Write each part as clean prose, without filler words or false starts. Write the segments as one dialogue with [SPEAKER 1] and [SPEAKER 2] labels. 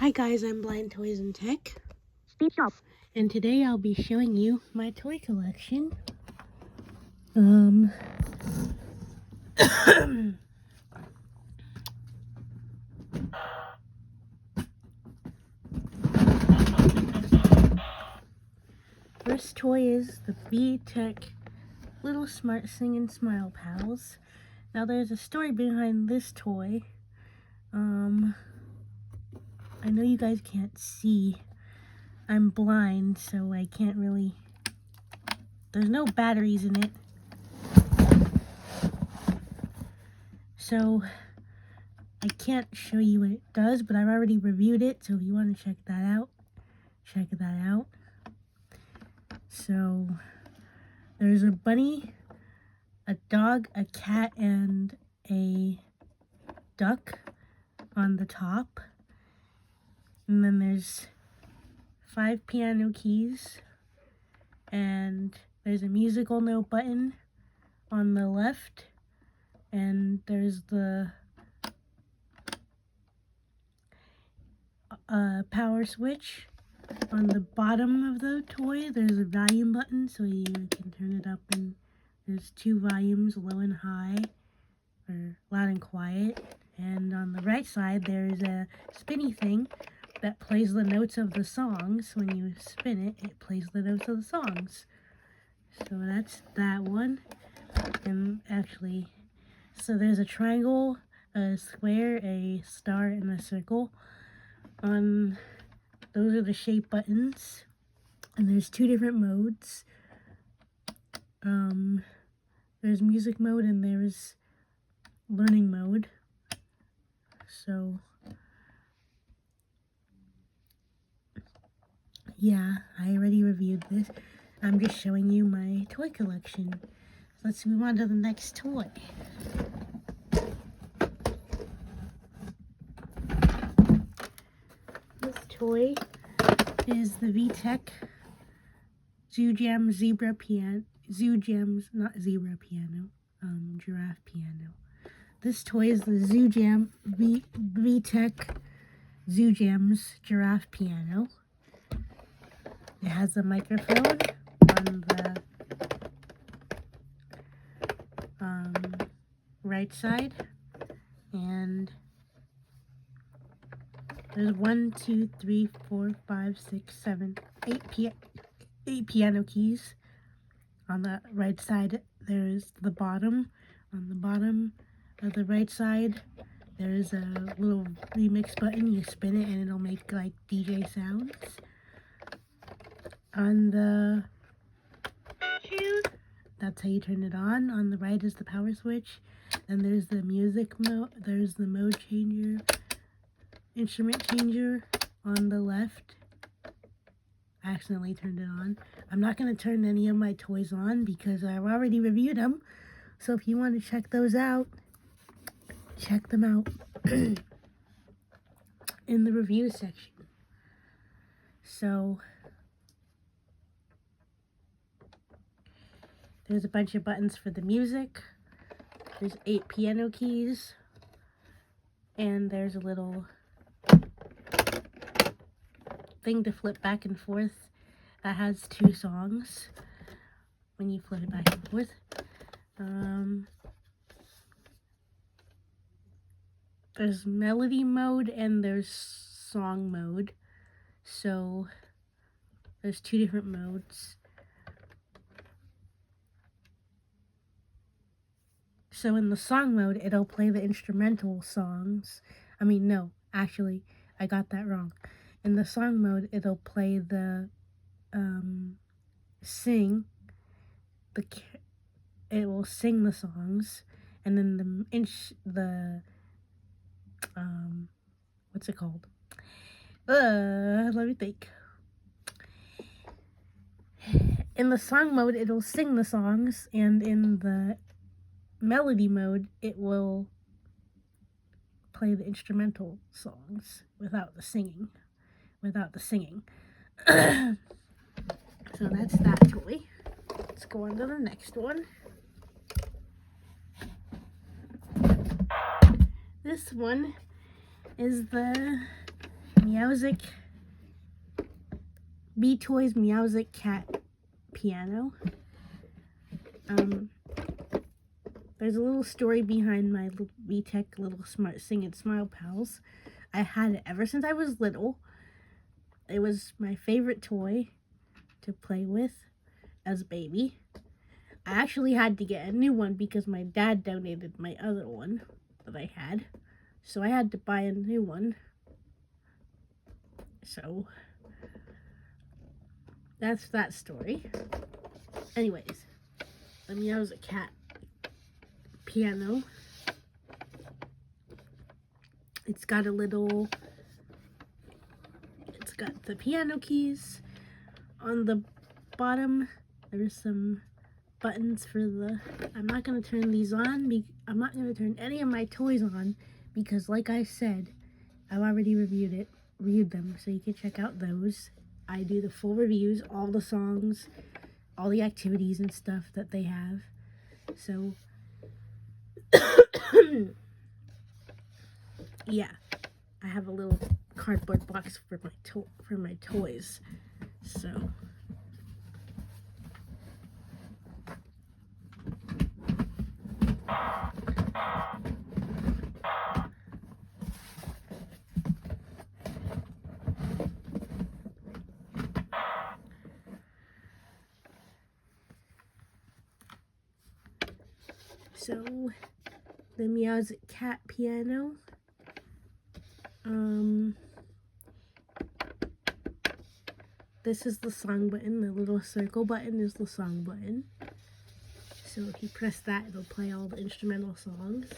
[SPEAKER 1] Hi guys, I'm Blind Toys and Tech,
[SPEAKER 2] Speed Shop.
[SPEAKER 1] and today I'll be showing you my toy collection. First toy is the VTech Little Smart Sing and Smile Pals. Now there's a story behind this toy. I know you guys can't see. I'm blind, so I can't really... There's no batteries in it. So I can't show you what it does, but I've already reviewed it, so if you want to check that out, check that out. So there's a bunny, a dog, a cat, and a duck on the top. And then there's 5 piano keys, and there's a musical note button on the left, and there's the power switch. On the bottom of the toy, there's a volume button, so you can turn it up, and there's 2 volumes, low and high, or loud and quiet. And on the right side, there's a spinny thing that plays the notes of the songs. When you spin it, it plays the notes of the songs. So that's that one. And actually, so there's a triangle, a square, a star, and a circle. Those are the shape buttons. And there's 2 different modes. There's music mode and there's learning mode. So yeah, I already reviewed this. I'm just showing you my toy collection. Let's move on to the next toy. This toy is the VTech Zoo Jam Zebra Piano. Zoo Jams, not zebra piano, giraffe piano. This toy is the Zoo Jam VTech Zoo Jams Giraffe Piano. It has a microphone on the right side, and there's 1, 2, 3, 4, 5, 6, 7, 8 piano keys. On the right side, there's the bottom. On the bottom of the right side, there's a little remix button. You spin it and it'll make like DJ sounds. On the that's how you turn it on. On the right is the power switch. And there's the music mode. There's the mode changer, instrument changer on the left. I accidentally turned it on. I'm not going to turn any of my toys on because I've already reviewed them. So if you want to check those out, check them out in the review section. So there's a bunch of buttons for the music. There's 8 piano keys. And there's a little thing to flip back and forth that has 2 songs when you flip it back and forth. There's melody mode and there's song mode. So there's 2 different modes. So in the song mode, it'll play the instrumental songs. No, actually, I got that wrong. In the song mode, it'll play the it will sing the songs, and then what's it called? Let me think. In the song mode, it'll sing the songs, and in the melody mode, it will play the instrumental songs without the singing. So that's that toy. Let's go on to the next one. This one is the Meowstic B-Toys Meowstic Cat piano. There's a little story behind my VTech little smart Sing and Smile pals. I had it ever since I was little. It was my favorite toy to play with as a baby. I actually had to get a new one because my dad donated my other one that I had. So I had to buy a new one. So that's that story. Anyways, the Meowstic Cat piano. It's got the piano keys. On the bottom, there's some buttons for I'm not going to turn these on. I'm not going to turn any of my toys on because, like I said, I've already reviewed them, so you can check out those. I do the full reviews, all the songs, all the activities and stuff that they have. So, yeah, I have a little cardboard box for my toys. So. So, the Meowstic Cat piano. This is the song button. The little circle button is the song button. So if you press that, it'll play all the instrumental songs.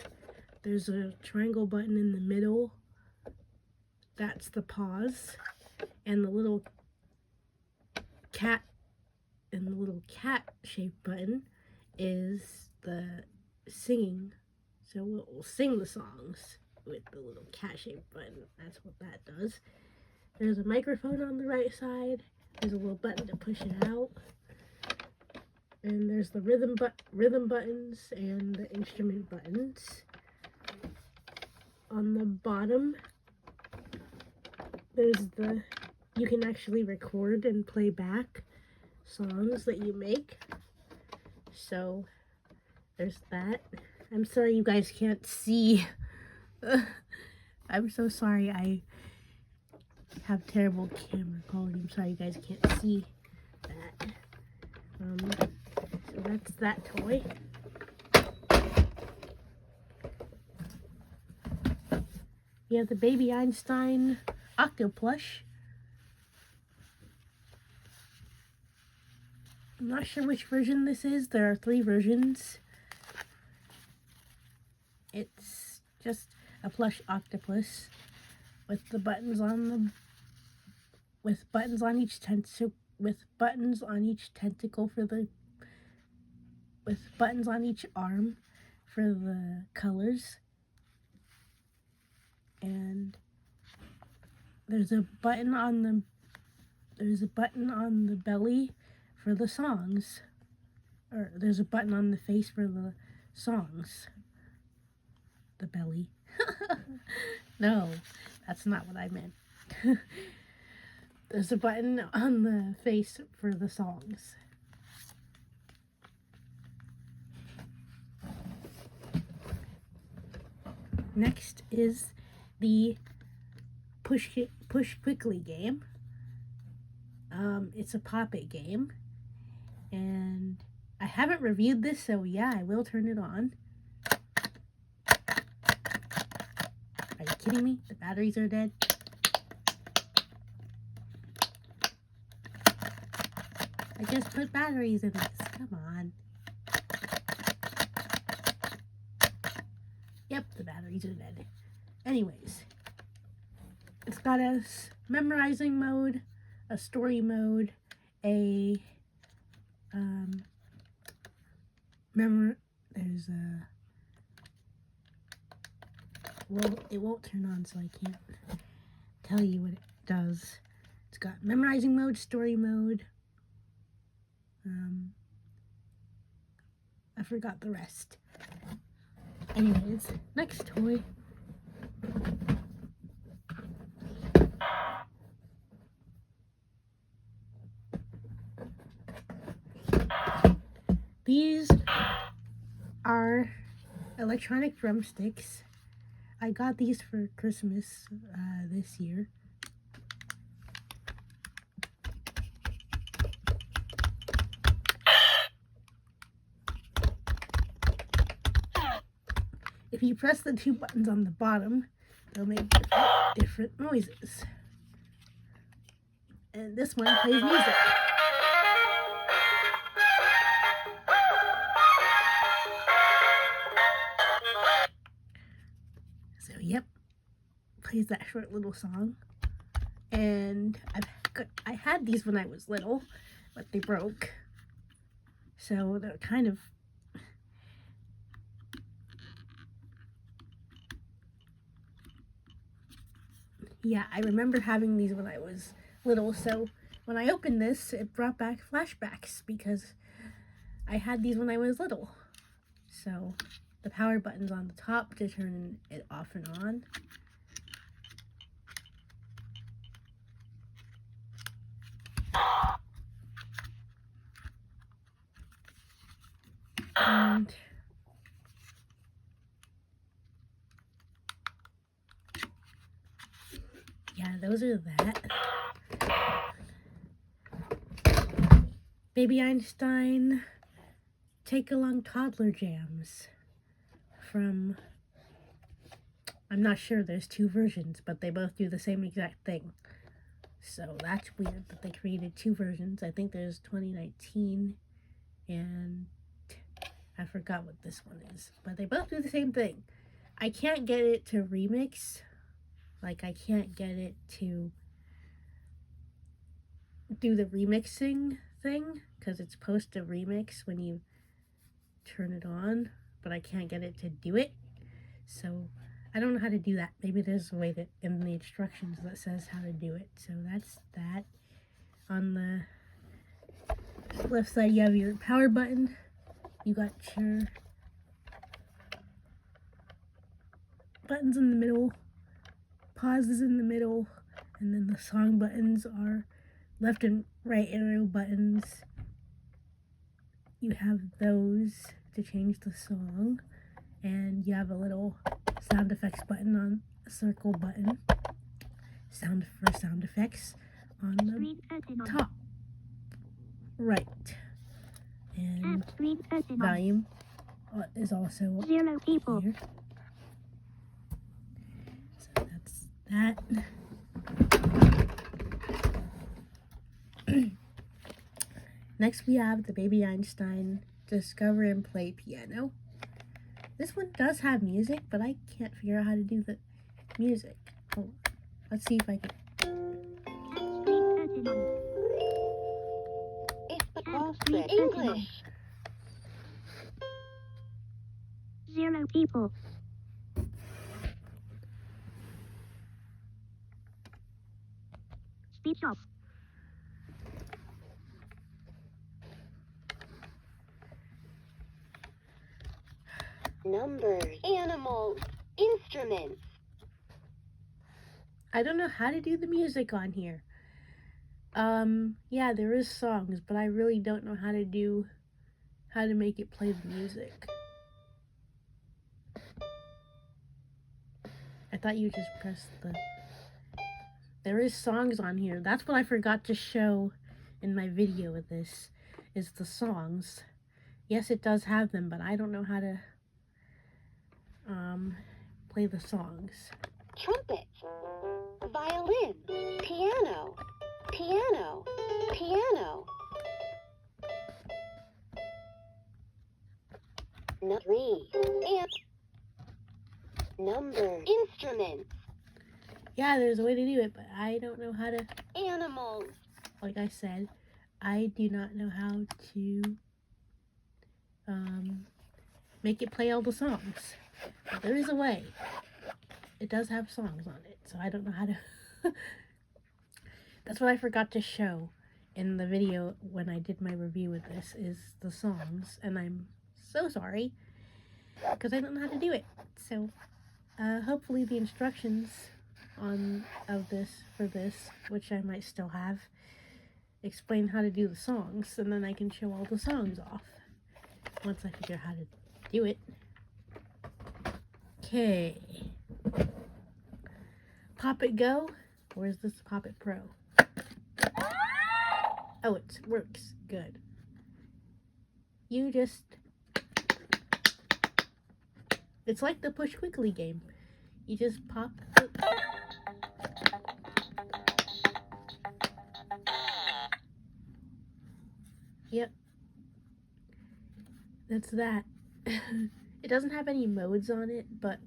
[SPEAKER 1] There's a triangle button in the middle. That's the pause. And the little cat shaped button is the singing. So we'll sing the songs with the little cat shaped button. That's what that does. There's a microphone on the right side. There's a little button to push it out. And there's the rhythm buttons and the instrument buttons. On the bottom, you can actually record and play back songs that you make. So there's that. I'm sorry you guys can't see. I'm so sorry. I have terrible camera quality. I'm sorry you guys can't see that. So that's that toy. We have the Baby Einstein Octoplush. I'm not sure which version this is. There are 3 versions. It's just a plush octopus with the buttons on each tentacle, with buttons on each arm for the colors. And there's a button on the belly for the songs. Or there's a button on the face for the songs. The belly. No, that's not what I meant. There's a button on the face for the songs. Next is the Push Quickly game. It's a Pop-It game. And I haven't reviewed this, so yeah, I will turn it on. Are you kidding me? The batteries are dead. I just put batteries in this. Come on. Yep, the batteries are dead. Anyways, it's got a memorizing mode, a story mode, there's a, well, it won't turn on, so I can't tell you what it does. It's got memorizing mode, story mode. I forgot the rest. Anyways, next toy. These are electronic drumsticks. I got these for Christmas this year. If you press the two buttons on the bottom, they'll make different noises. And this one plays music. So yep, plays that short little song. And I had these when I was little, but they broke. So they're kind of yeah, I remember having these when I was little, so when I opened this, it brought back flashbacks because I had these when I was little. So the power button's on the top to turn it off and on. And yeah, those are that. Baby Einstein Take Along Toddler Jams from, I'm not sure, there's two versions, but they both do the same exact thing. So that's weird that they created two versions. I think there's 2019 and I forgot what this one is, but they both do the same thing. I can't get it to remix. Like, I can't get it to do the remixing thing because it's supposed to remix when you turn it on, but I can't get it to do it. So I don't know how to do that. Maybe there's a way that in the instructions that says how to do it. So that's that. On the left side, you have your power button. You got your buttons in the middle, pauses in the middle, and then the song buttons are left and right arrow buttons. You have those to change the song, and you have a little sound effects button on a circle button. Sound effects on the top right, and volume is also
[SPEAKER 2] 0 people
[SPEAKER 1] here. So that's that. Next we have the Baby Einstein Discover and Play piano. This one does have music, but I can't figure out how to do the music. Hold on. Let's see if I can.
[SPEAKER 2] English. 0 people. Speech off.
[SPEAKER 3] Numbers, animals, instruments.
[SPEAKER 1] I don't know how to do the music on here. Yeah, there is songs, but I really don't know how to make it play the music. I thought you just pressed there is songs on here. That's what I forgot to show in my video with this, is the songs. Yes, it does have them, but I don't know how to play the songs.
[SPEAKER 3] Trumpet, violin, piano, piano, piano. Three, and number, instruments,
[SPEAKER 1] Yeah, there's a way to do it, but I don't know how to.
[SPEAKER 3] animals,
[SPEAKER 1] Like I said, I do not know how to make it play all the songs. But there is a way. It does have songs on it, so I don't know how to. That's what I forgot to show in the video when I did my review with this, is the songs, and I'm so sorry because I don't know how to do it. So hopefully the instructions for this, which I might still have, explain how to do the songs, and then I can show all the songs off. once I figure out how to do it. Okay. Pop It Go. Where's this Pop It Pro? Oh, it works. Good. You just... It's like the Push Quickly game. You just pop... Yep. That's that. It doesn't have any modes on it, but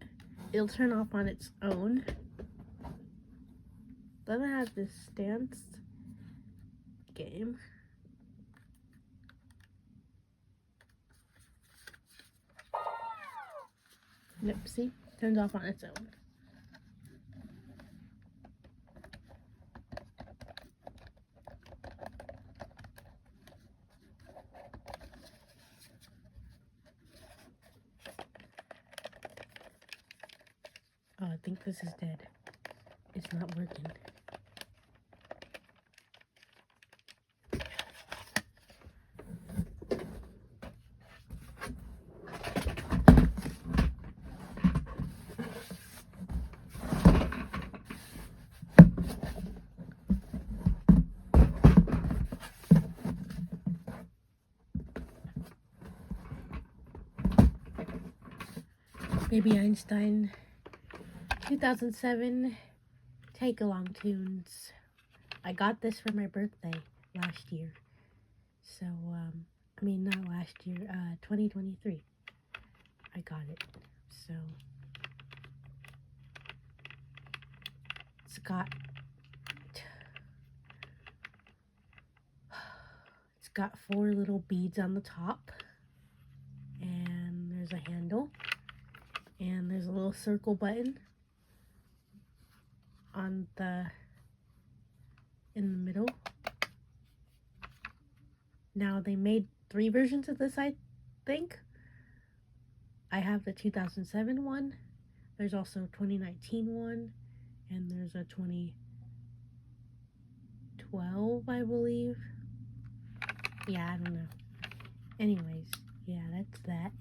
[SPEAKER 1] it'll turn off on its own. Then it has this stance game. Nope, see? Turns off on its own. Oh, I think this is dead. It's not working. Baby Einstein 2007 Take Along Tunes. I got this for my birthday last year. So, I mean, not last year, 2023. I got it. So, it's got 4 little beads on the top. And there's a handle. And there's a little circle button in the middle. Now they made 3 versions of this, I think. I have the 2007 one. There's also a 2019 one, and there's a 2012, I believe. Yeah, I don't know. Anyways, yeah, that's that.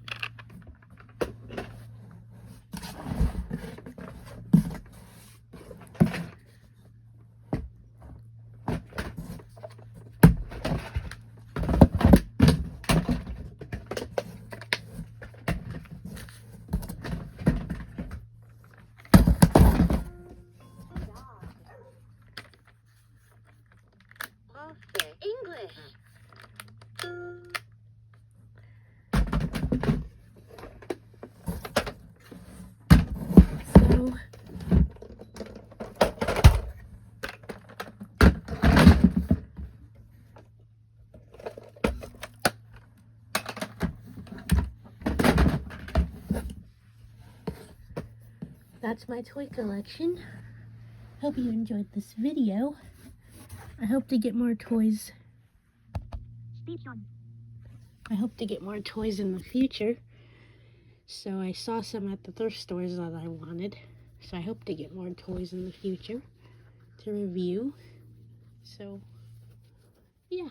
[SPEAKER 3] Office. English.
[SPEAKER 1] So, that's my toy collection. Hope you enjoyed this video. I hope to get more toys.
[SPEAKER 2] Speech on.
[SPEAKER 1] I hope to get more toys in the future. So I saw some at the thrift stores that I wanted. So I hope to get more toys in the future to review. So, yeah.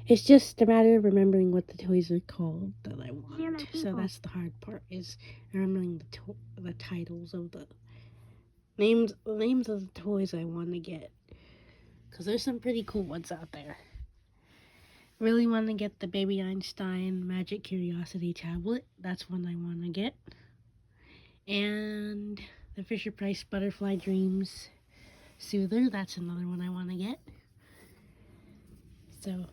[SPEAKER 1] It's just a matter of remembering what the toys are called that I want. So that's the hard part, is remembering the titles of the names of the toys I want to get. Because there's some pretty cool ones out there. Really want to get the Baby Einstein Magic Curiosity tablet. That's one I want to get. And the Fisher-Price Butterfly Dreams Soother. That's another one I want to get. So,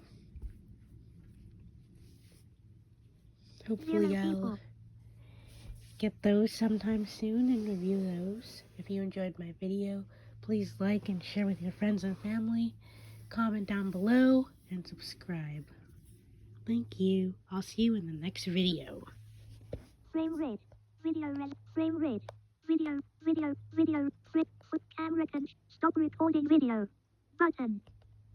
[SPEAKER 1] hopefully I'll get those sometime soon and review those. If you enjoyed my video, please like and share with your friends and family. Comment down below and subscribe. Thank you. I'll see you in the next video.
[SPEAKER 2] Frame rate. Video red. Frame rate. Video. Flip camera can stop recording video. Button.